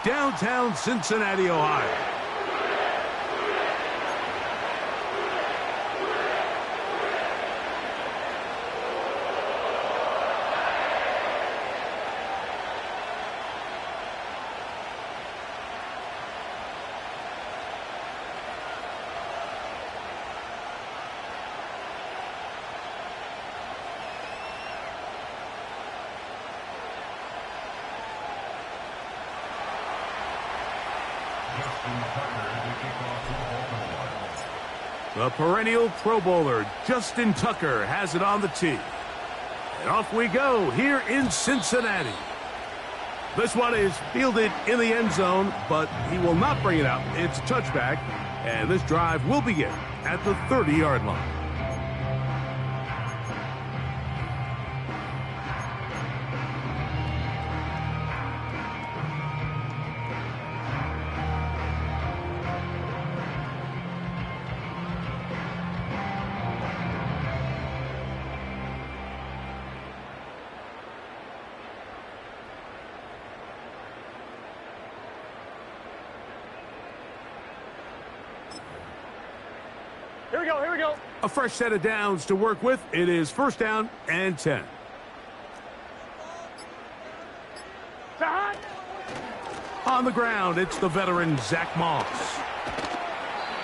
downtown Cincinnati, Ohio. The perennial Pro Bowler, Justin Tucker, has it on the tee. And off we go here in Cincinnati. This one is fielded in the end zone, but he will not bring it out. It's a touchback, and this drive will begin at the 30-yard line. Here we go. A fresh set of downs to work with. It is first down and 10. On the ground, it's the veteran Zach Moss.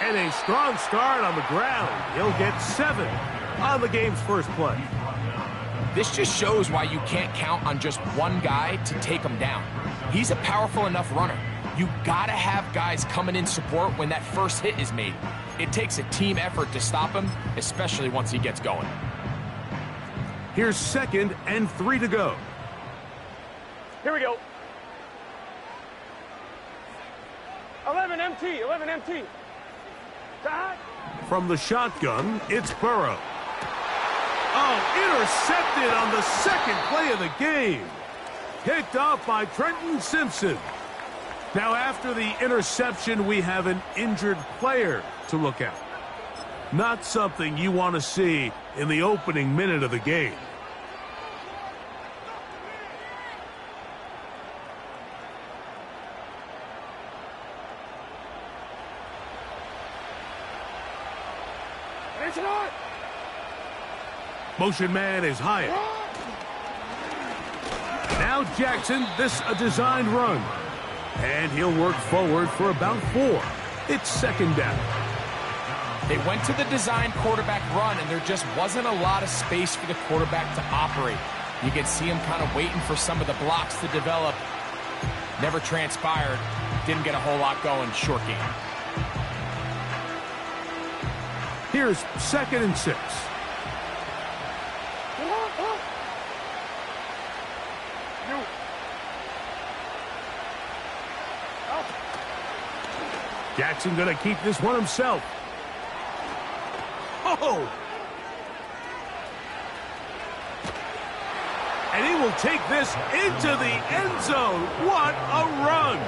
And a strong start on the ground. He'll get 7 on the game's first play. This just shows why you can't count on just one guy to take him down. He's a powerful enough runner. You gotta have guys coming in support when that first hit is made. It takes a team effort to stop him, especially once he gets going. Here's 2nd and 3 to go. Here we go. 11 MT. From the shotgun, it's Burrow. Oh, intercepted on the second play of the game. Picked off by Trenton Simpson. Now, after the interception, we have an injured player to look at. Not something you want to see in the opening minute of the game. Motion man is Hyatt. Now Jackson, this a designed run. And he'll work forward for about 4. It's 2nd down. They went to the design quarterback run, and there just wasn't a lot of space for the quarterback to operate. You could see him kind of waiting for some of the blocks to develop. Never transpired. Didn't get a whole lot going. Short game. Here's 2nd and 6. Jackson going to keep this one himself. Oh! And he will take this into the end zone. What a run!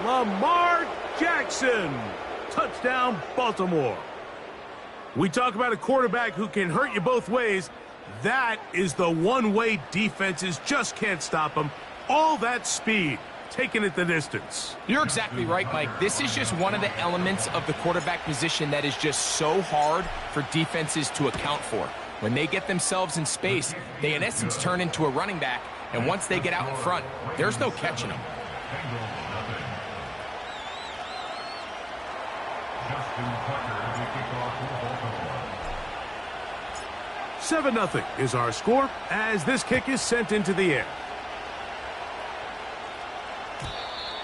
Lamar Jackson. Touchdown, Baltimore. We talk about a quarterback who can hurt you both ways. That is the one way defenses just can't stop him. All that speed. Taking it the distance. You're exactly right, Mike. This is just one of the elements of the quarterback position that is just so hard for defenses to account for. When they get themselves in space, they in essence turn into a running back, and once they get out in front, there's no catching them. 7-0 is our score as this kick is sent into the air.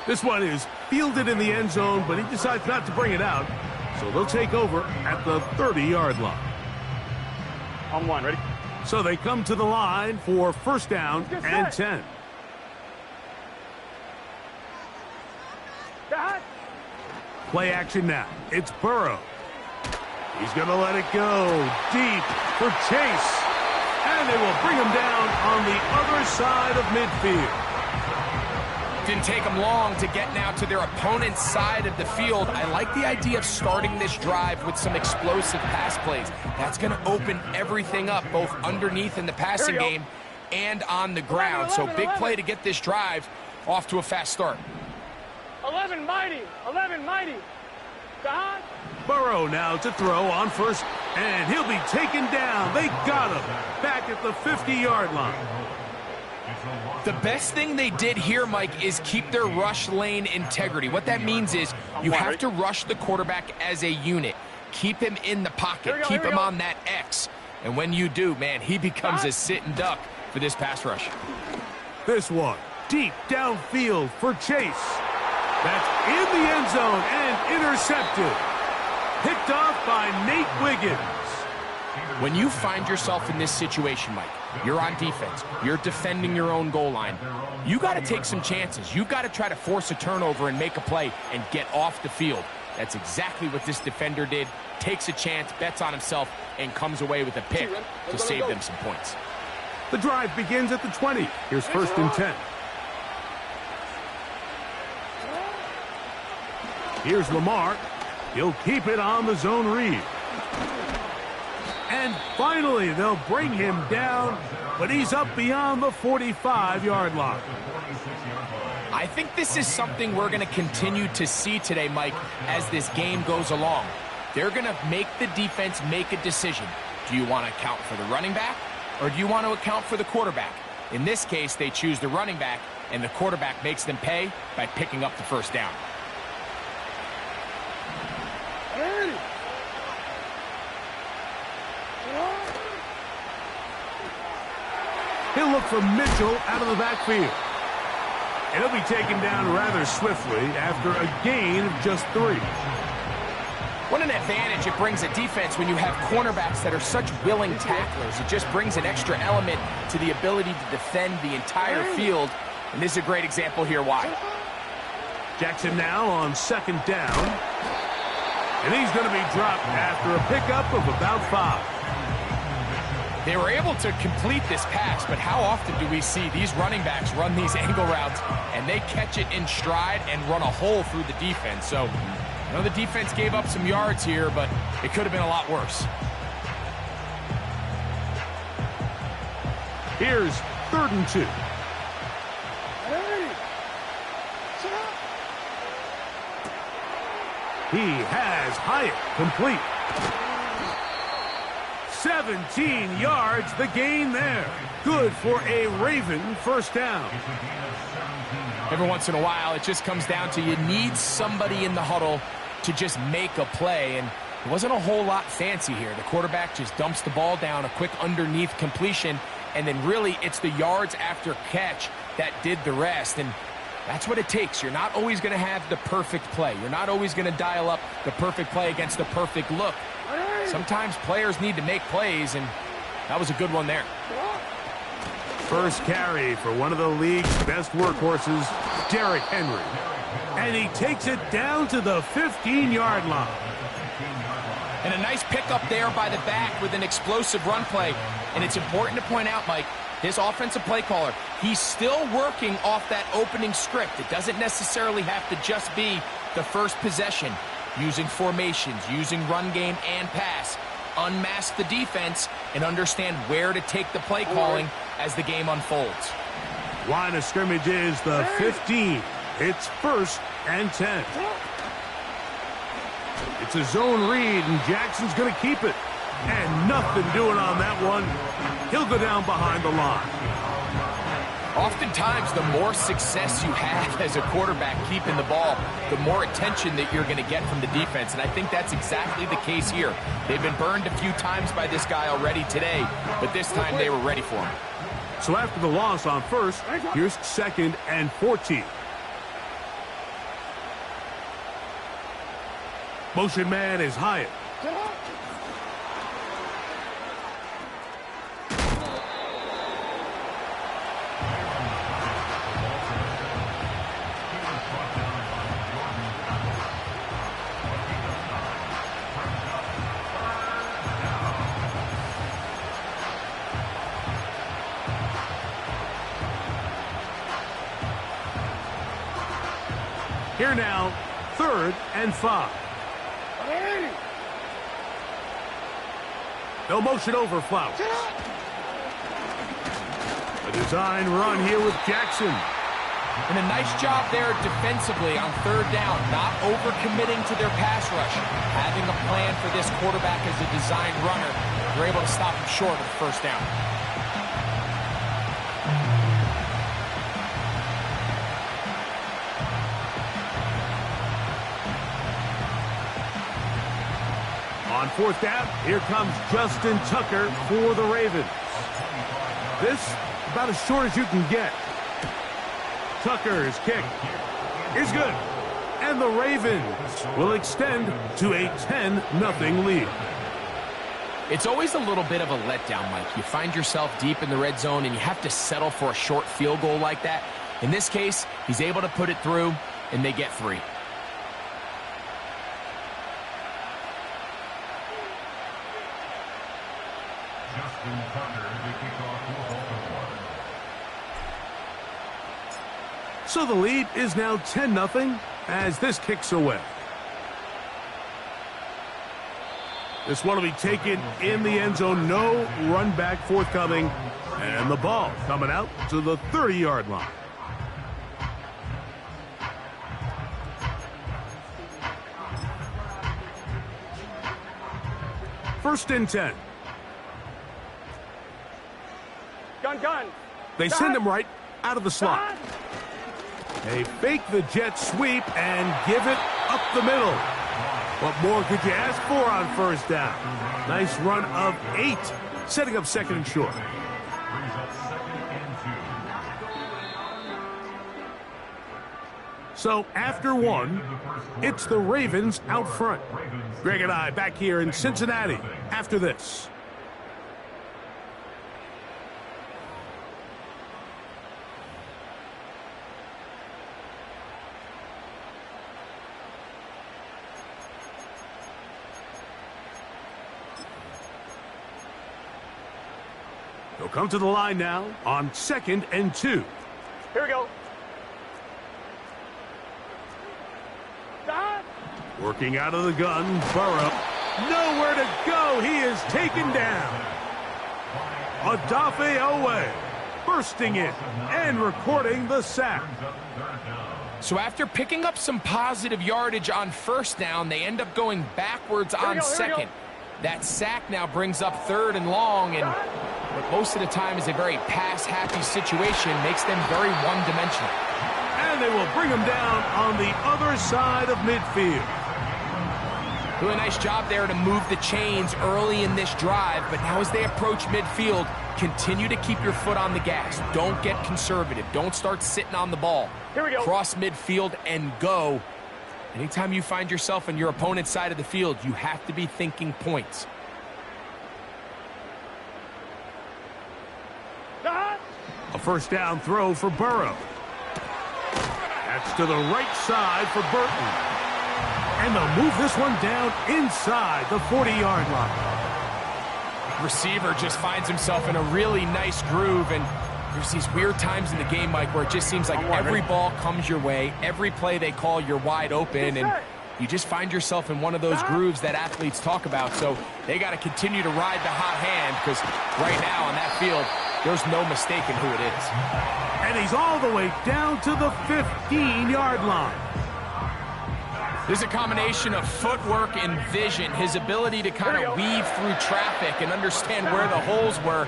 This one is fielded in the end zone, but he decides not to bring it out. So they'll take over at the 30-yard line. On 1, ready? So they come to the line for first down and 10. Play action now. It's Burrow. He's going to let it go deep for Chase. And they will bring him down on the other side of midfield. Didn't take them long to get now to their opponent's side of the field. I like the idea of starting this drive with some explosive pass plays. That's going to open everything up, both underneath in the passing game and on the ground. So big play to get this drive off to a fast start. 11 mighty. 11 mighty. Behind. Burrow now to throw on first, and he'll be taken down. They got him back at the 50-yard line. The best thing they did here, Mike, is keep their rush lane integrity. What that means is you have to rush the quarterback as a unit. Keep him in the pocket. Keep him on that X. And when you do, man, he becomes a sitting duck for this pass rush. This one, deep downfield for Chase. That's in the end zone and intercepted. Picked off by Nate Wiggins. When you find yourself in this situation, Mike, you're on defense, you're defending your own goal line, you got to take some chances. You got to try to force a turnover and make a play and get off the field. That's exactly what this defender did. Takes a chance, bets on himself, and comes away with a pick to save them some points. The drive begins at the 20. Here's 1st and 10. Here's Lamar. He'll keep it on the zone read. And finally, they'll bring him down, but he's up beyond the 45-yard line. I think this is something we're going to continue to see today, Mike, as this game goes along. They're going to make the defense make a decision. Do you want to account for the running back, or do you want to account for the quarterback? In this case, they choose the running back, and the quarterback makes them pay by picking up the first down. He'll look for Mitchell out of the backfield. And he'll be taken down rather swiftly after a gain of just 3. What an advantage it brings a defense when you have cornerbacks that are such willing tacklers. It just brings an extra element to the ability to defend the entire field. And this is a great example here why. Jackson now on 2nd down. And he's going to be dropped after a pickup of about 5. They were able to complete this pass, but how often do we see these running backs run these angle routes and they catch it in stride and run a hole through the defense? So, I know the defense gave up some yards here, but it could have been a lot worse. Here's 3rd and 2. He has Hyatt complete. 17 yards, the gain there. Good for a Raven first down. Every once in a while, it just comes down to you need somebody in the huddle to just make a play, and it wasn't a whole lot fancy here. The quarterback just dumps the ball down, a quick underneath completion, and then really it's the yards after catch that did the rest, and that's what it takes. You're not always going to have the perfect play. You're not always going to dial up the perfect play against the perfect look. Sometimes players need to make plays, and that was a good one there. First carry for one of the league's best workhorses, Derrick Henry. And he takes it down to the 15-yard line. And a nice pickup there by the back with an explosive run play. And it's important to point out, Mike, this offensive play caller, he's still working off that opening script. It doesn't necessarily have to just be the first possession. Using formations, using run game and pass. Unmask the defense and understand where to take the play calling as the game unfolds. Line of scrimmage is the 15. It's 1st and 10. It's a zone read, and Jackson's going to keep it. And nothing doing on that one. He'll go down behind the line. Oftentimes, the more success you have as a quarterback keeping the ball, the more attention that you're going to get from the defense. And I think that's exactly the case here. They've been burned a few times by this guy already today, but this time they were ready for him. So after the loss on 1st, here's 2nd and 14. Motion man is Hyatt. Here now, 3rd and 5. No motion over Flowers. A design run here with Jackson. And a nice job there defensively on third down, not overcommitting to their pass rush. Having a plan for this quarterback as a designed runner, they're able to stop him short of the first down. On fourth down, here comes Justin Tucker for the Ravens. This, about as short as you can get. Tucker's kick is good. And the Ravens will extend to a 10-0 lead. It's always a little bit of a letdown, Mike. You find yourself deep in the red zone and you have to settle for a short field goal like that. In this case, he's able to put it through, and they get 3. So the lead is now 10-0 as this kicks away. This one will be taken in the end zone. No run back forthcoming. And the ball coming out to the 30-yard line. First and 10. Gun. They send him right out of the slot. They fake the jet sweep and give it up the middle. What more could you ask for on first down? Nice run of 8, setting up second and short. So after 1, it's the Ravens out front. Greg and I back here in Cincinnati after this. They'll come to the line now on 2nd and 2. Here we go. Working out of the gun, Burrow. Nowhere to go. He is taken down. Odafe Owe bursting in and recording the sack. So after picking up some positive yardage on first down, they end up going backwards on second. That sack now brings up 3rd and long, and what most of the time is a very pass-happy situation makes them very one-dimensional. And they will bring him down on the other side of midfield. Doing a nice job there to move the chains early in this drive, but now as they approach midfield, continue to keep your foot on the gas. Don't get conservative. Don't start sitting on the ball. Here we go. Cross midfield and go. Anytime you find yourself on your opponent's side of the field, you have to be thinking points. A first down throw for Burrow. That's to the right side for Burton. And they'll move this one down inside the 40-yard line. Receiver just finds himself in a really nice groove, and there's these weird times in the game, Mike, where it just seems like every ball comes your way, every play they call, you're wide open, and you just find yourself in one of those grooves that athletes talk about. So they got to continue to ride the hot hand, because right now on that field, there's no mistaking who it is. And he's all the way down to the 15-yard line. There's a combination of footwork and vision, his ability to kind of weave through traffic and understand where the holes were.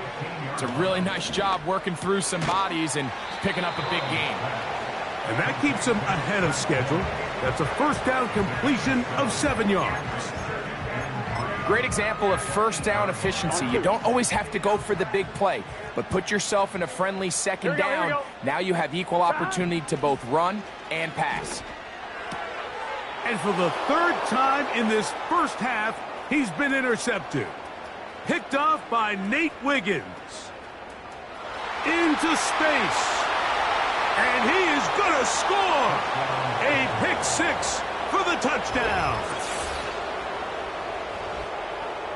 It's a really nice job working through some bodies and picking up a big gain. And that keeps him ahead of schedule. That's a first down completion of 7 yards. Great example of first down efficiency. You don't always have to go for the big play, but put yourself in a friendly second down. Now you have equal opportunity to both run and pass. And for the 3rd time in this first half, he's been intercepted. Picked off by Nate Wiggins. Into space. And he is going to score. A pick 6 for the touchdown.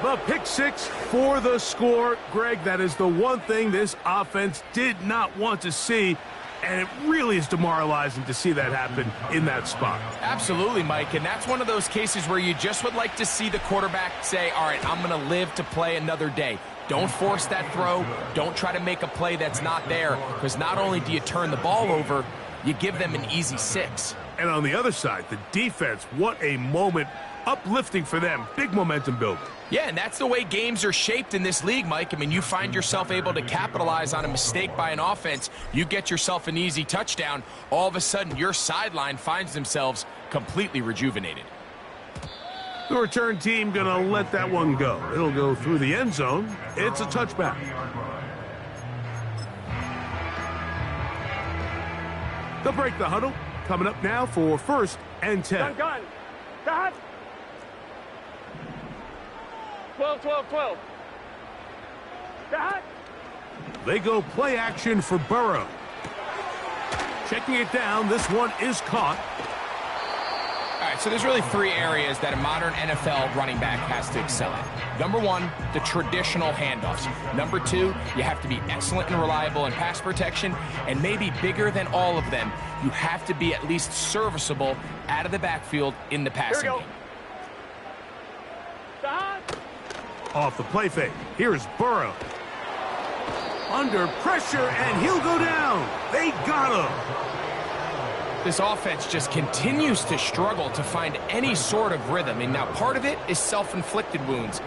The pick 6 for the score. Greg, that is the one thing this offense did not want to see. And it really is demoralizing to see that happen in that spot. Absolutely, Mike, and that's one of those cases where you just would like to see the quarterback say, all right, I'm going to live to play another day. Don't force that throw. Don't try to make a play that's not there, because not only do you turn the ball over, you give them an easy 6. And on the other side, the defense, what a moment. Uplifting for them. Big momentum building. Yeah, and that's the way games are shaped in this league, Mike. I mean, you find yourself able to capitalize on a mistake by an offense. You get yourself an easy touchdown. All of a sudden, your sideline finds themselves completely rejuvenated. The return team going to let that one go. It'll go through the end zone. It's a touchback. They'll break the huddle. Coming up now for 1st and 10. Gun. Cut. 12. Cut. They go play action for Burrow. Checking it down. This one is caught. All right, so there's really 3 areas that a modern NFL running back has to excel at. Number 1, the traditional handoffs. Number 2, you have to be excellent and reliable in pass protection. And maybe bigger than all of them, you have to be at least serviceable out of the backfield in the passing game. Off the play fake. Here's Burrow. Under pressure, and he'll go down. They got him. This offense just continues to struggle to find any sort of rhythm. And now part of it is self-inflicted wounds.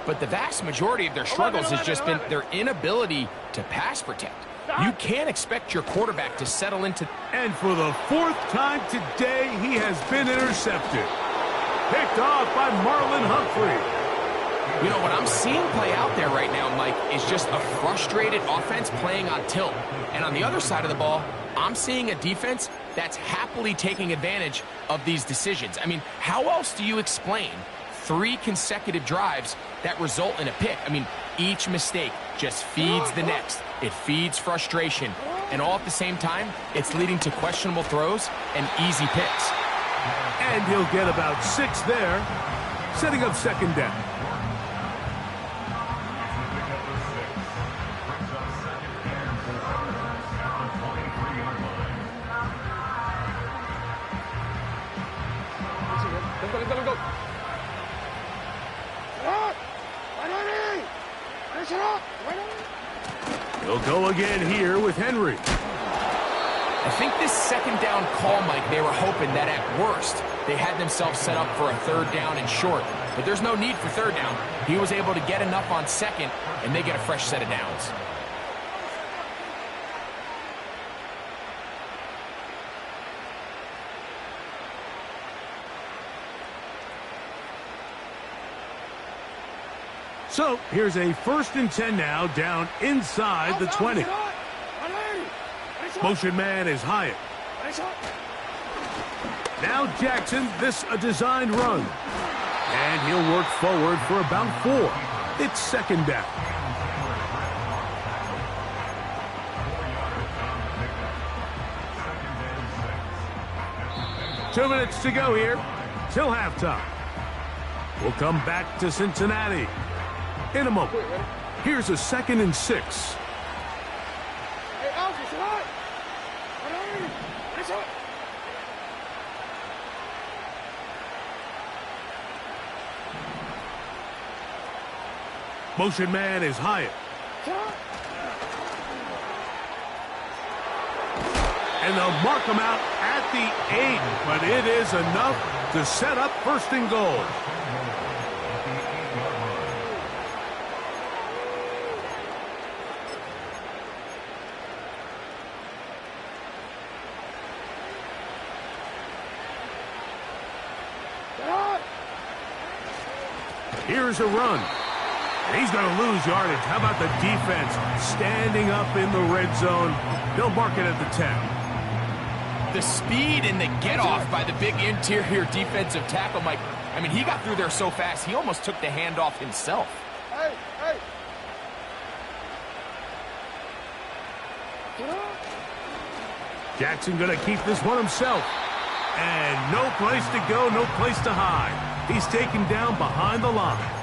But the vast majority of their struggles has just been their inability to pass protect. You can't expect your quarterback to settle into... And for the 4th time today, he has been intercepted. Picked off by Marlon Humphrey. You know, what I'm seeing play out there right now, Mike, is just a frustrated offense playing on tilt. And on the other side of the ball, I'm seeing a defense that's happily taking advantage of these decisions. I mean, how else do you explain 3 consecutive drives that result in a pick? I mean, each mistake just feeds the next. It feeds frustration. And all at the same time, it's leading to questionable throws and easy picks. And he'll get about 6 there, setting up 2nd down. Go. He'll go again here with Henry. I think this 2nd down call, Mike, they were hoping that at worst they had themselves set up for a 3rd down and short. But there's no need for 3rd down. He was able to get enough on 2nd, and they get a fresh set of downs. So here's a 1st and 10 now, down inside the 20. Motion man is Hyatt. Now Jackson, this a designed run. And he'll work forward for about 4. It's 2nd down. Two minutes to go here till halftime. We'll come back to Cincinnati in a moment. Here's a 2nd and 6. Motion man is Hyatt. And they'll mark him out at the 8, but it is enough to set up 1st and goal. Here's a run. He's going to lose yardage. How about the defense standing up in the red zone? They'll mark it at the 10. The speed and the get-off by the big interior defensive tackle, Mike. I mean, he got through there so fast, he almost took the handoff himself. Jackson going to keep this one himself. And no place to go, no place to hide. He's taken down behind the line.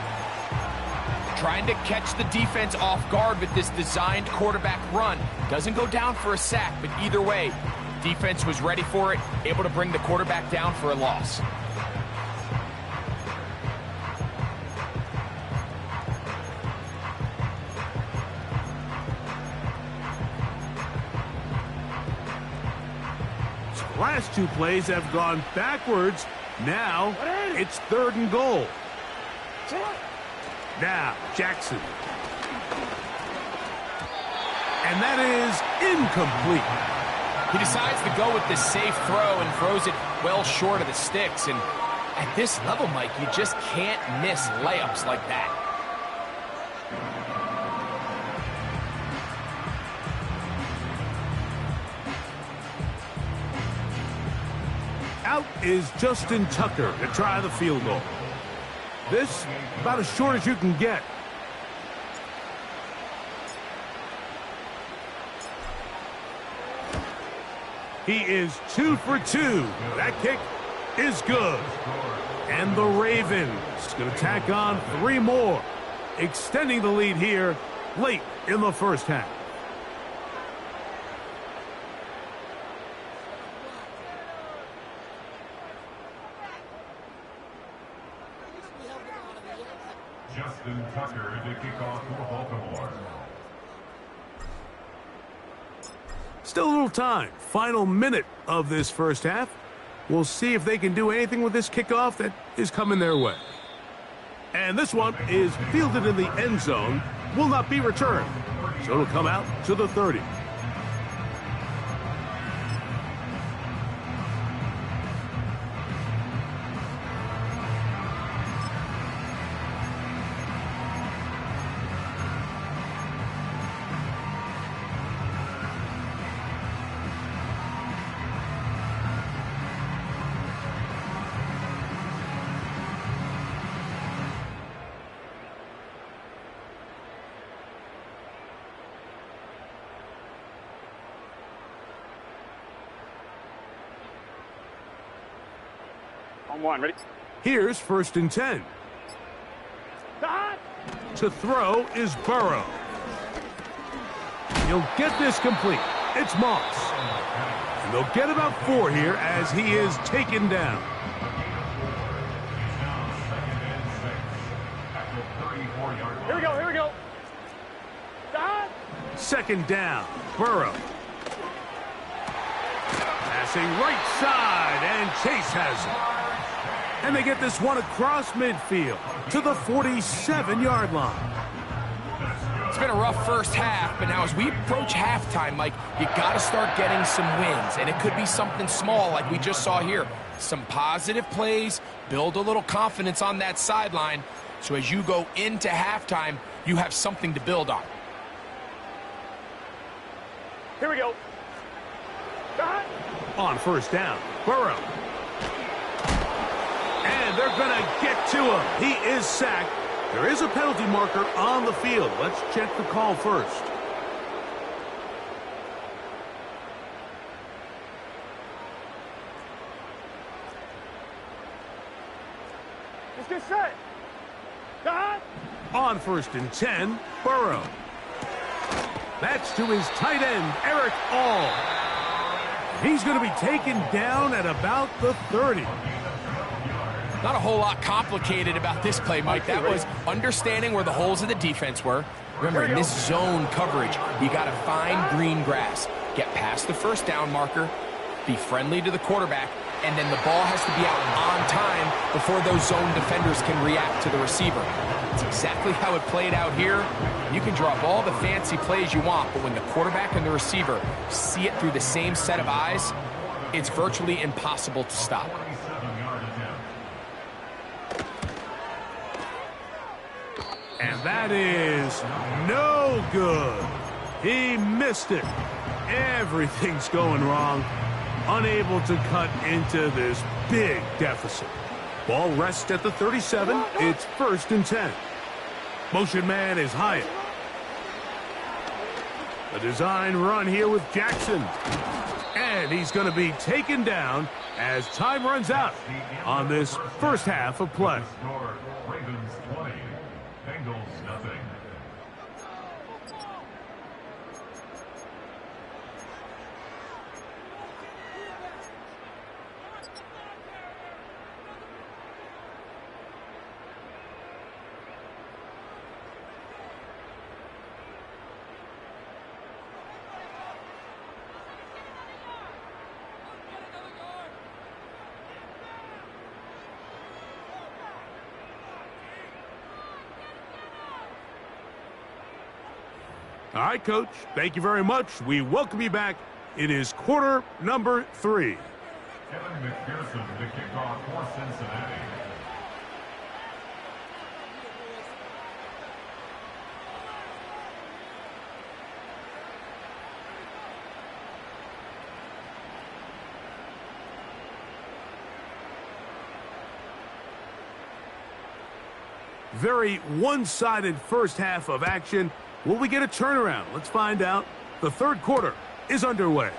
Trying to catch the defense off guard with this designed quarterback run. Doesn't go down for a sack, but either way, defense was ready for it, able to bring the quarterback down for a loss. Last two plays have gone backwards. Now it's 3rd and goal. Now Jackson. And that is incomplete. He decides to go with this safe throw and throws it well short of the sticks. And at this level, Mike, you just can't miss layups like that. Out is Justin Tucker to try the field goal. This about as short as you can get. He is 2 for 2. That kick is good. And the Ravens going to tack on 3 more, extending the lead here late in the first half. Justin Tucker to kick off for Baltimore. Still a little time. Final minute of this first half. We'll see if they can do anything with this kickoff that is coming their way. And this one is fielded in the end zone. Will not be returned. So it'll come out to the 30. On one, ready? Here's 1st and 10. To throw is Burrow. He'll get this complete. It's Moss. And they'll get about 4 here as he is taken down. Here we go, here we go. 2nd down, Burrow. Passing right side, and Chase has it. And they get this one across midfield to the 47-yard line. It's been a rough first half, but now as we approach halftime, Mike, you got to start getting some wins. And it could be something small like we just saw here. Some positive plays, build a little confidence on that sideline. So as you go into halftime, you have something to build on. Here we go. On 1st down, Burrow. And they're going to get to him. He is sacked. There is a penalty marker on the field. Let's check the call first. Let's get set. On 1st and 10, Burrow. That's to his tight end, Eric All. He's going to be taken down at about the 30. Not a whole lot complicated about this play, Mike. That was understanding where the holes of the defense were. Remember, in this zone coverage, you got to find green grass. Get past the 1st down marker, be friendly to the quarterback, and then the ball has to be out on time before those zone defenders can react to the receiver. That's exactly how it played out here. You can draw up all the fancy plays you want, but when the quarterback and the receiver see it through the same set of eyes, it's virtually impossible to stop. And that is no good. He missed it. Everything's going wrong. Unable to cut into this big deficit. Ball rests at the 37. It's 1st and 10. Motion man is Hyatt. A design run here with Jackson. And he's going to be taken down as time runs out on this first half of play. Ravens 20, Bengals nothing. All right, Coach. Thank you very much. We welcome you back. It is quarter number 3. Kevin McPherson to kick off for Cincinnati. Very one-sided first half of action. Will we get a turnaround? Let's find out. The third quarter is underway.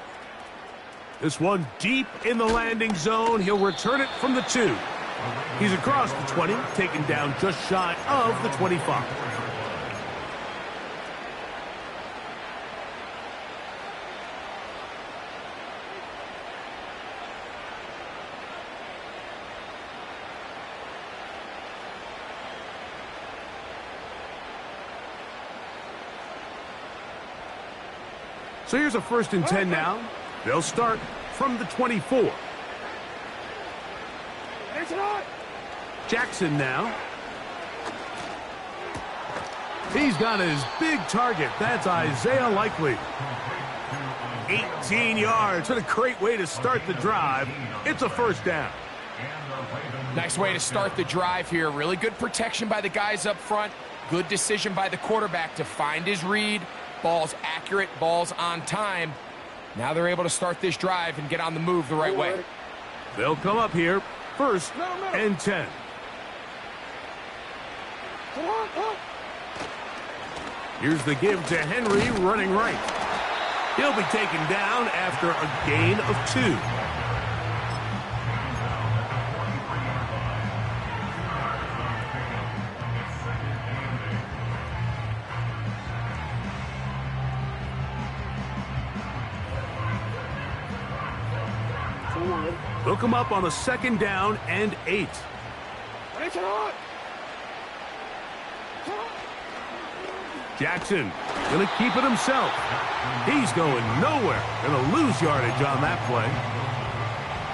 This one deep in the landing zone. He'll return it from the 2. He's across the 20, taken down just shy of the 25. So here's a 1st and 10 now. They'll start from the 24. Jackson now. He's got his big target. That's Isaiah Likely. 18 yards. What a great way to start the drive. It's a 1st down. Nice way to start the drive here. Really good protection by the guys up front. Good decision by the quarterback to find his read. Ball's accurate, ball's on time. Now they're able to start this drive and get on the move the right way. They'll come up here, 1st and 10. Here's the give to Henry, running right. He'll be taken down after a gain of 2. They'll come up on a 2nd down and 8. Jackson going to keep it himself. He's going nowhere. Going to lose yardage on that play.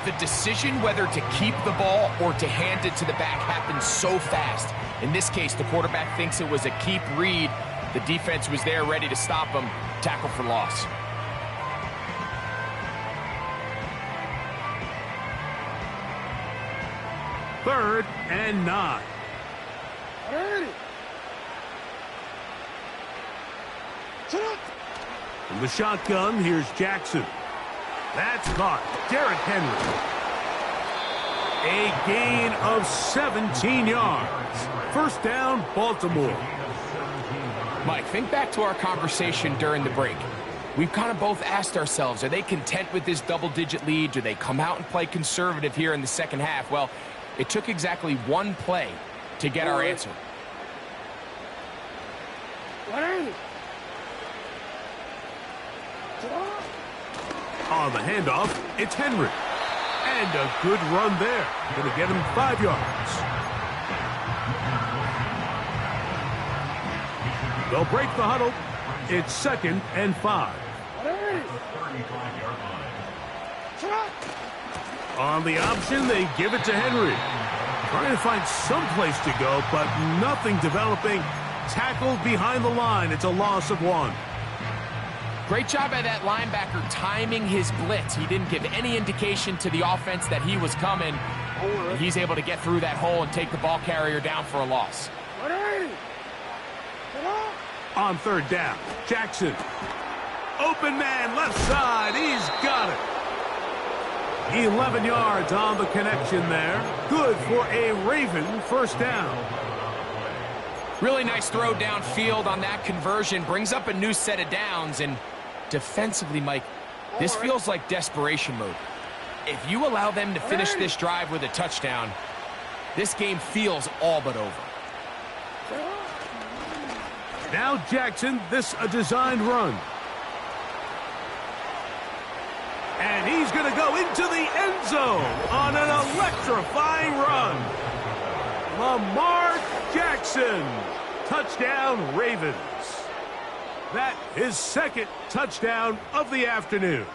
The decision whether to keep the ball or to hand it to the back happens so fast. In this case, the quarterback thinks it was a keep read. The defense was there ready to stop him. Tackle for loss. Third and 9. From the shotgun, here's Jackson. That's caught. Derrick Henry. A gain of 17 yards. 1st down, Baltimore. Mike, think back to our conversation during the break. We've kind of both asked ourselves, are they content with this double-digit lead? Do they come out and play conservative here in the second half? Well, it took exactly one play to get our answer. On the handoff, it's Henry. And a good run there. Going to get him 5 yards. They'll break the huddle. It's 2nd and 5. On the option, they give it to Henry. Trying to find some place to go, but nothing developing. Tackled behind the line. It's a loss of 1. Great job by that linebacker timing his blitz. He didn't give any indication to the offense that he was coming. And he's able to get through that hole and take the ball carrier down for a loss. On 3rd down, Jackson. Open man, left side. He's got it. 11 yards on the connection there. Good for a Raven 1st down. Really nice throw downfield on that conversion. Brings up a new set of downs. And defensively, Mike, this feels like desperation mode. If you allow them to finish this drive with a touchdown, this game feels all but over. Now Jackson, this a designed run. And he's going to go into the end zone on an electrifying run. Lamar Jackson. Touchdown, Ravens. That is 2nd touchdown of the afternoon.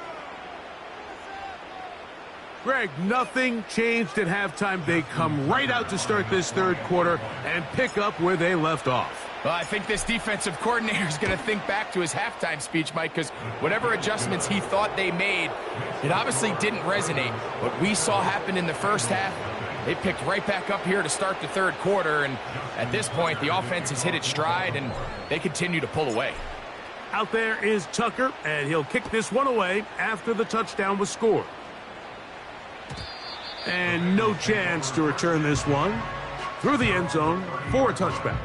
Greg, nothing changed at halftime. They come right out to start this 3rd quarter and pick up where they left off. Well, I think this defensive coordinator is going to think back to his halftime speech, Mike, because whatever adjustments he thought they made, it obviously didn't resonate. What we saw happen in the first half, they picked right back up here to start the third quarter, and at this point, the offense has hit its stride, and they continue to pull away. Out there is Tucker, and he'll kick this one away after the touchdown was scored. And no chance to return this one through the end zone for a touchback.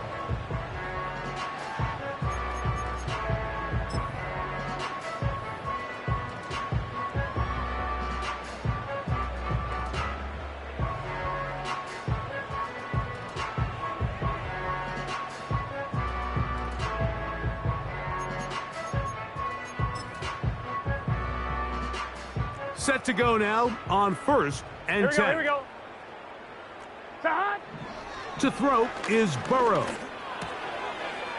Set to go now on 1st and 10. Here we go. To throw is Burrow.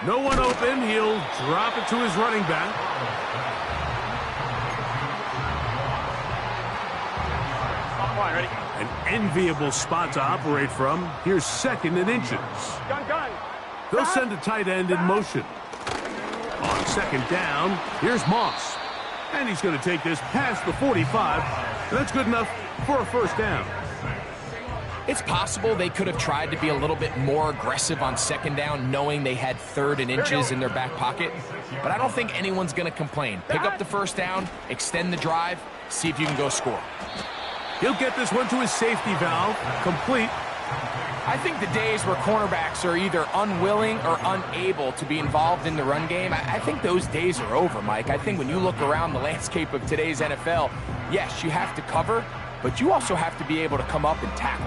No one open. He'll drop it to his running back. Ready? An enviable spot to operate from. Here's 2nd and inches. Gun. They'll send a tight end in motion. On 2nd down, here's Moss. And he's going to take this past the 45. That's good enough for a 1st down. It's possible they could have tried to be a little bit more aggressive on 2nd down, knowing they had 3rd and inches in their back pocket. But I don't think anyone's going to complain. Pick up the 1st down, extend the drive, see if you can go score. He'll get this one to his safety valve, complete. I think the days where cornerbacks are either unwilling or unable to be involved in the run game, I think those days are over, Mike. I think when you look around the landscape of today's NFL, yes, you have to cover, but you also have to be able to come up and tackle.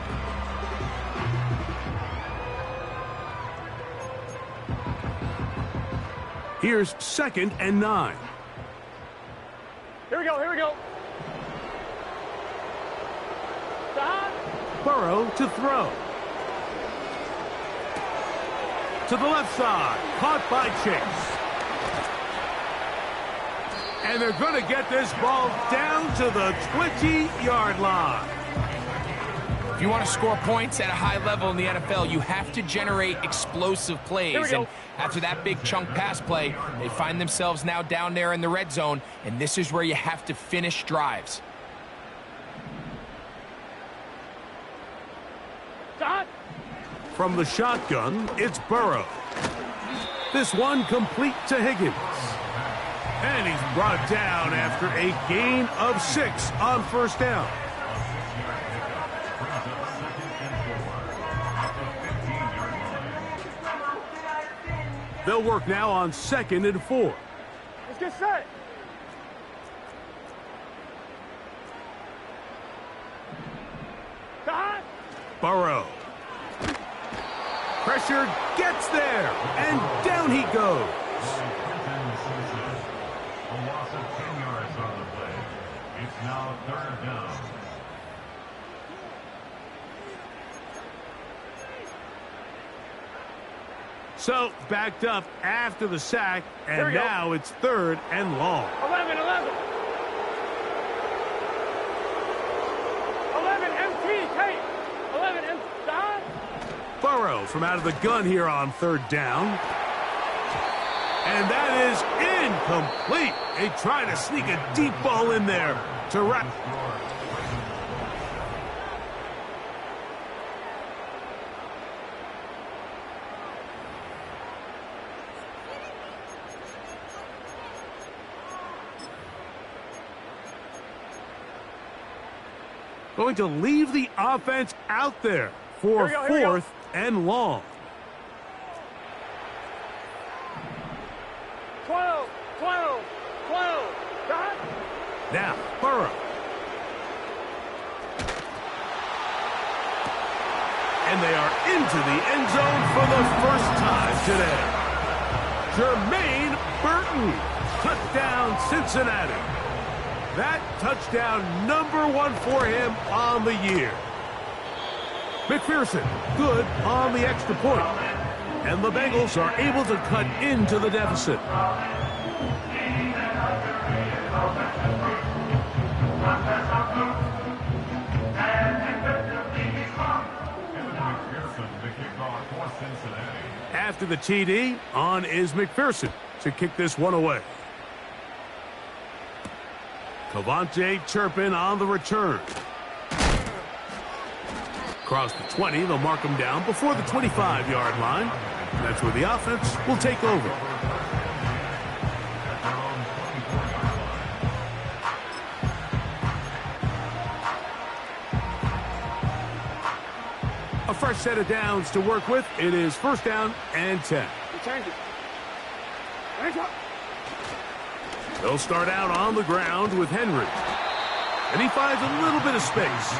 Here's 2nd and 9. Here we go. Burrow to throw. To the left side, caught by Chase. And they're going to get this ball down to the 20-yard line. If you want to score points at a high level in the NFL, you have to generate explosive plays. And after that big chunk pass play, they find themselves now down there in the red zone, and this is where you have to finish drives. From the shotgun, it's Burrow. This one complete to Higgins. And he's brought down after a gain of 6 on 1st down. They'll work now on 2nd and 4. Let's get set. Burrow. Pressure gets there, and down he goes. A loss of 10 yards on the play. It's now 3rd down. So, backed up after the sack, and now it's 3rd and long. 11 MT, Kate. 11 MT. Burrow from out of the gun here on 3rd down. And that is incomplete. They try to sneak a deep ball in there to wrap. Going to leave the offense out there for 4th and long. 12. Now, Burrow. And they are into the end zone for the first time today. Jermaine Burton, touchdown Cincinnati. That touchdown #1 for him on the year. McPherson, good on the extra point. And the Bengals are able to cut into the deficit. After the TD, on is McPherson to kick this one away. Cavante Turpin on the return. Across the 20, they'll mark him down before the 25-yard line. That's where the offense will take over. A fresh set of downs to work with. It is 1st down and 10. They'll start out on the ground with Henry. And he finds a little bit of space.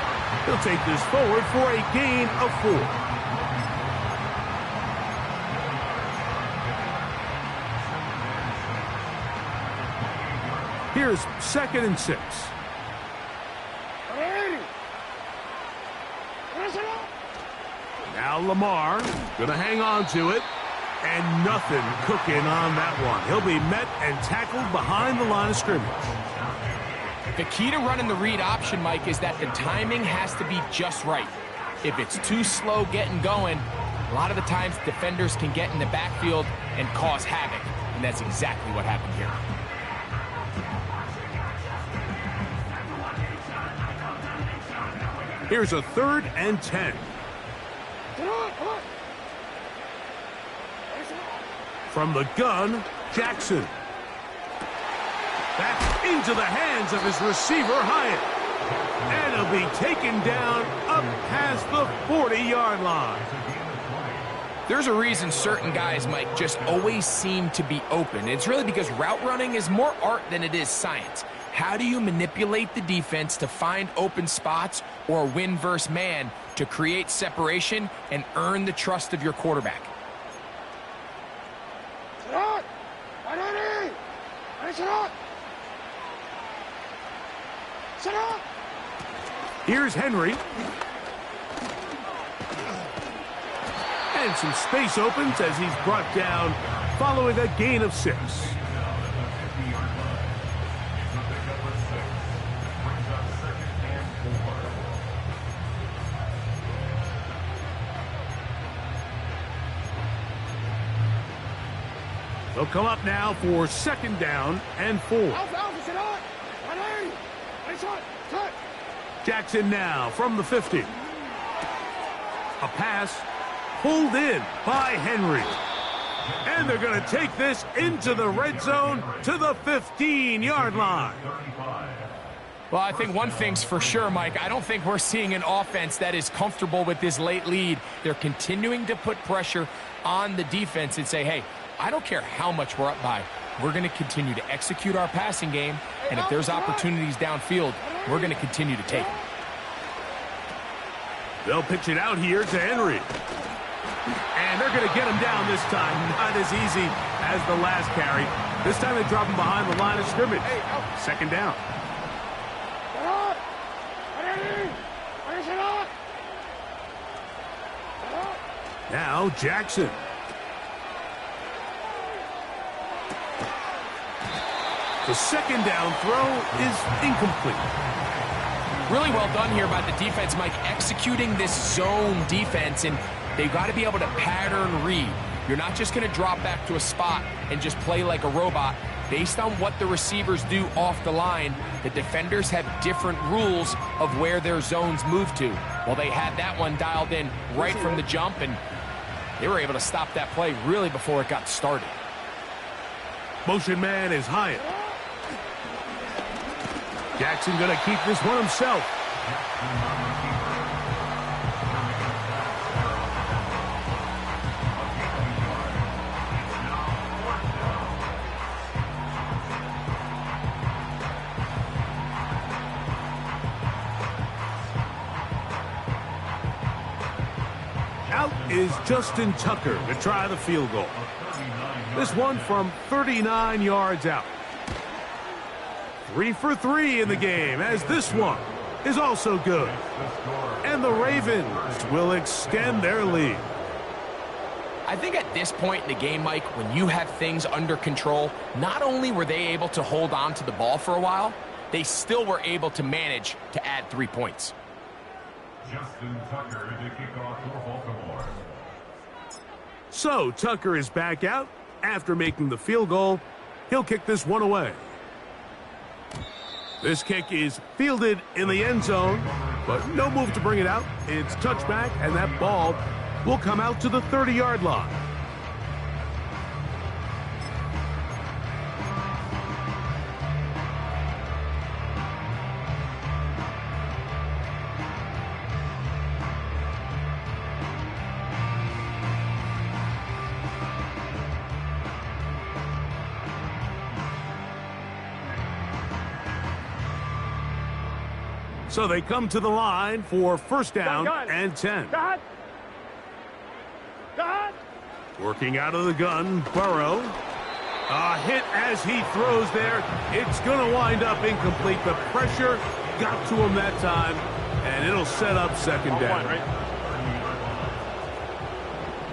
He'll take this forward for a gain of 4. Here's 2nd and 6. Now Lamar going to hang on to it. And nothing cooking on that one. He'll be met and tackled behind the line of scrimmage. The key to running the read option, Mike, is that the timing has to be just right. If it's too slow getting going, a lot of the times defenders can get in the backfield and cause havoc. And that's exactly what happened here. Here's a 3rd and 10. From the gun, Jackson. That's into the hands of his receiver, Hyatt. And he'll be taken down up past the 40-yard line. There's a reason certain guys, Mike, just always seem to be open. It's really because route running is more art than it is science. How do you manipulate the defense to find open spots or win versus man to create separation and earn the trust of your quarterback? Here's Henry. And some space opens as he's brought down following a gain of 6. They'll come up now for 2nd down and 4. Jackson now from the 50. A pass pulled in by Henry. And they're going to take this into the red zone to the 15-yard line. Well, I think one thing's for sure, Mike. I don't think we're seeing an offense that is comfortable with this late lead. They're continuing to put pressure on the defense and say, hey, I don't care how much we're up by. We're going to continue to execute our passing game, and if there's opportunities downfield, we're going to continue to take them. They'll pitch it out here to Henry. And they're going to get him down this time. Not as easy as the last carry. This time they drop him behind the line of scrimmage. 2nd down. Now Jackson. The 2nd down throw is incomplete. Really well done here by the defense, Mike, executing this zone defense, and they've got to be able to pattern read. You're not just going to drop back to a spot and just play like a robot. Based on what the receivers do off the line, the defenders have different rules of where their zones move to. Well, they had that one dialed in right from the jump, and they were able to stop that play really before it got started. Motion man is Hyatt. Jackson going to keep this one himself. Out is Justin Tucker to try the field goal. This one from 39 yards out. 3 for 3 in the game, as this one is also good. And the Ravens will extend their lead. I think at this point in the game, Mike, when you have things under control, not only were they able to hold on to the ball for a while, they still were able to manage to add 3 points. Justin Tucker to kick off for Baltimore. So Tucker is back out after making the field goal. He'll kick this one away. This kick is fielded in the end zone, but no move to bring it out. It's touchback, and that ball will come out to the 30-yard line. So they come to the line for first down and 10. Working out of the gun, Burrow. A hit as he throws there. It's going to wind up incomplete. The pressure got to him that time, and it'll set up second down. Right?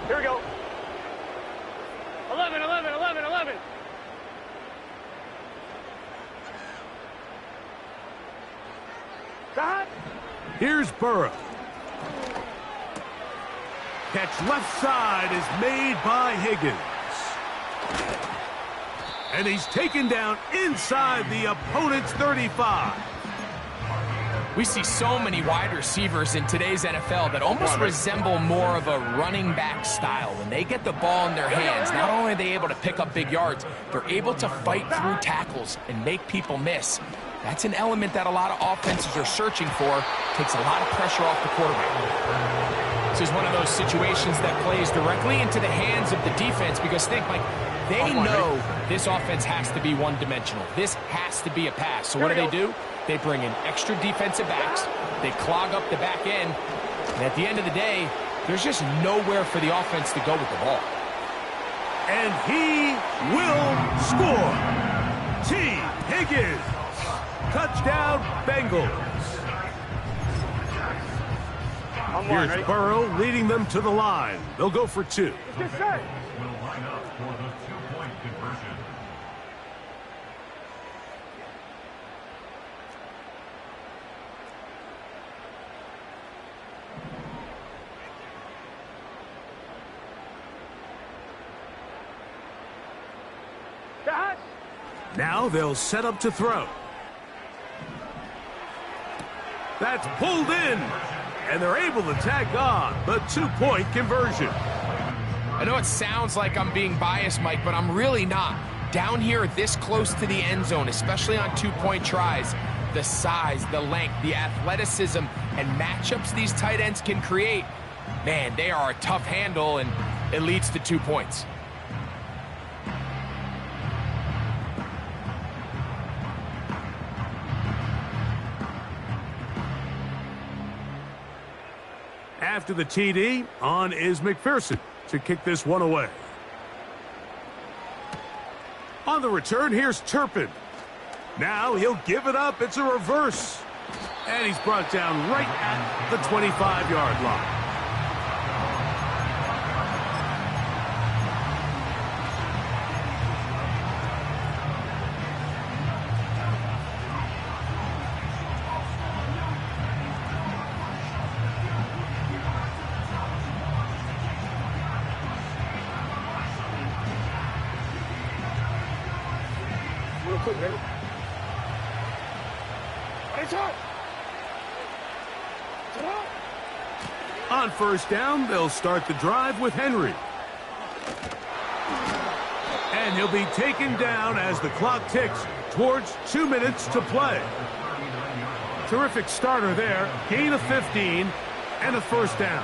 Here we go. 11, 11, 11, 11. Here's Burrow. Catch left side is made by Higgins. And he's taken down inside the opponent's 35. We see so many wide receivers in today's NFL that almost resemble more of a running back style. When they get the ball in their hands, not only are they able to pick up big yards, they're able to fight through tackles and make people miss. That's an element that a lot of offenses are searching for. Takes a lot of pressure off the quarterback. This is one of those situations that plays directly into the hands of the defense because think, Mike, they know this offense has to be one-dimensional. This has to be a pass. So what do? They bring in extra defensive backs. They clog up the back end. And at the end of the day, there's just nowhere for the offense to go with the ball. And he will score. T. Higgins. Touchdown, Bengals. Here's Burrow leading them to the line. They'll go for two. Will line up for the two-point conversion. Now they'll set up to throw. That's pulled in, and they're able to tack on the two-point conversion. I know it sounds like I'm being biased, Mike, but I'm really not. Down here this close to the end zone, especially on two-point tries, the size, the length, the athleticism, and matchups these tight ends can create, man, they are a tough handle, and it leads to 2 points. After the TD, on is McPherson to kick this one away. On the return, here's Turpin. Now he'll give it up. It's a reverse. And he's brought down right at the 25-yard line. On first down, they'll start the drive with Henry. And he'll be taken down as the clock ticks towards 2 minutes to play. Terrific starter there. Gain of 15 and a first down.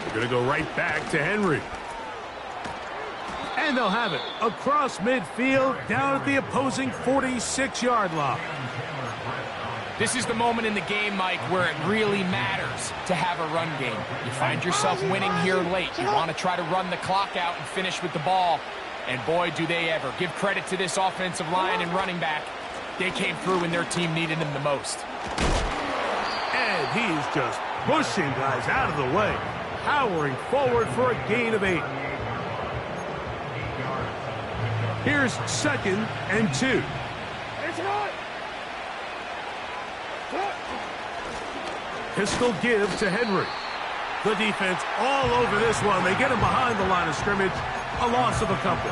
They're going to go right back to Henry. And they'll have it across midfield down at the opposing 46-yard line. This is the moment in the game, Mike, where it really matters to have a run game. You find yourself winning here late. You want to try to run the clock out and finish with the ball. And boy, do they ever. Give credit to this offensive line and running back. They came through when their team needed them the most. And he's just pushing guys out of the way. powering forward for a gain of 8. Here's 2nd and 2. Pistol give to Henry. The defense all over this one. They get him behind the line of scrimmage. A loss of a couple.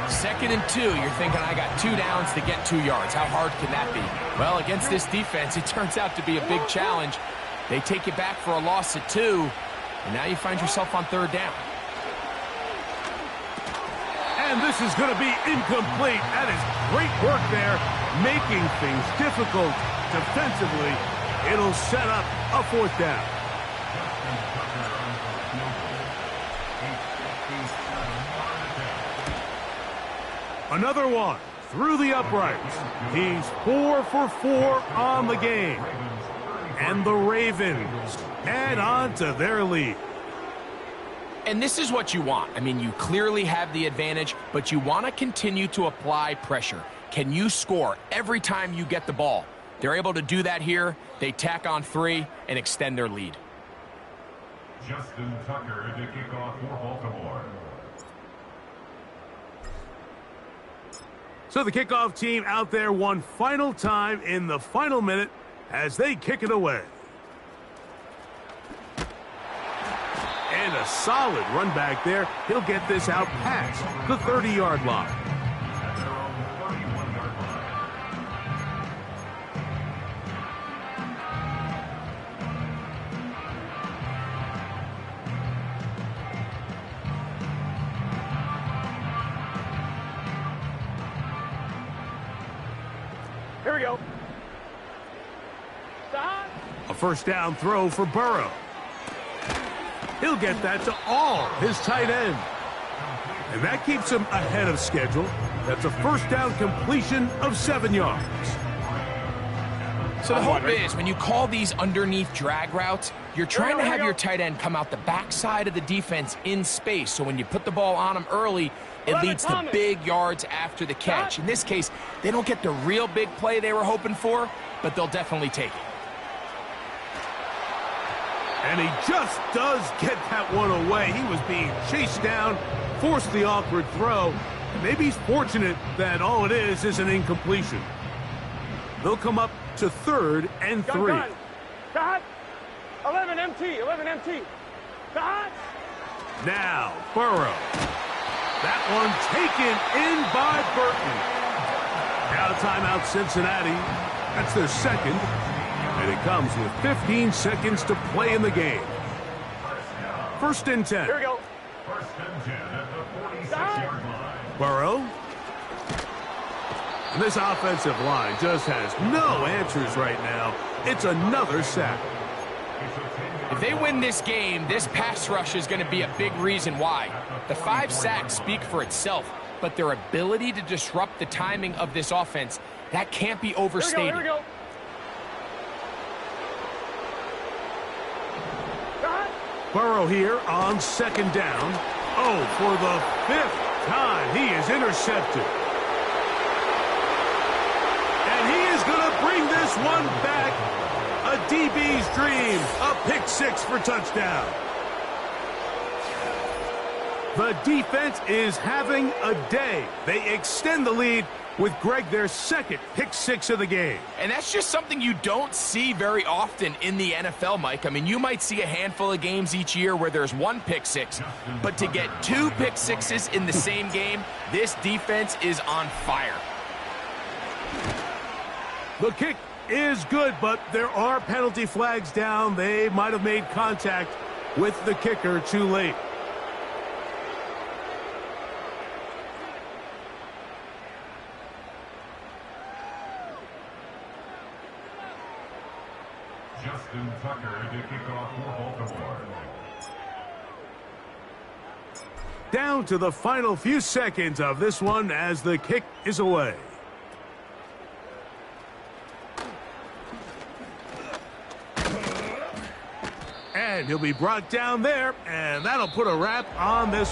2nd and 2. You're thinking, I got 2 downs to get 2 yards. How hard can that be? Well, against this defense, it turns out to be a big challenge. They take you back for a loss at 2, and now you find yourself on 3rd down. And this is going to be incomplete. That is great work there, making things difficult defensively. It'll set up a 4th down. Another one through the uprights. He's 4 for 4 on the game. And the Ravens add on to their lead. And this is what you want. I mean, you clearly have the advantage, but you want to continue to apply pressure. Can you score every time you get the ball? They're able to do that here. They tack on 3 and extend their lead. Justin Tucker to kick off for Baltimore. So the kickoff team out there one final time in the final minute as they kick it away. And a solid run back there. He'll get this out past the 30-yard line. Here we go. A 1st down throw for Burrow. He'll get that to all his tight ends. And that keeps him ahead of schedule. That's a 1st down completion of 7 yards. So the hope is when you call these underneath drag routes, you're trying to have your tight end come out the backside of the defense in space. So when you put the ball on him early, it leads to big yards after the catch. In this case, they don't get the real big play they were hoping for, but they'll definitely take it. And he just does get that one away. He was being chased down, forced the awkward throw. Maybe he's fortunate that all it is an incompletion. They'll come up to 3rd and 3. Got 11 MT, 11 MT. Got. Now, Burrow. That one taken in by Burton. Now timeout Cincinnati. That's their 2nd. And it comes with 15 seconds to play in the game. 1st and 10. Here we go. 1st and 10 at the 46-yard line. Burrow. And this offensive line just has no answers right now. It's another sack. If they win this game, this pass rush is going to be a big reason why. The 5 sacks speak for itself, but their ability to disrupt the timing of this offense, that can't be overstated. Here we go. Burrow here on 2nd down. Oh, for the 5th time, he is intercepted. And he is going to bring this one back. A DB's dream. A pick 6 for touchdown. The defense is having a day. They extend the lead with Greg their 2nd pick 6 of the game. And that's just something you don't see very often in the NFL, Mike. I mean, you might see a handful of games each year where there's 1 pick 6, but to get 2 pick 6s in the same game, this defense is on fire. The kick is good, but there are penalty flags down. They might have made contact with the kicker too late. Justin Tucker to kick off for Baltimore. Down to the final few seconds of this one as the kick is away. And he'll be brought down there, and that'll put a wrap on this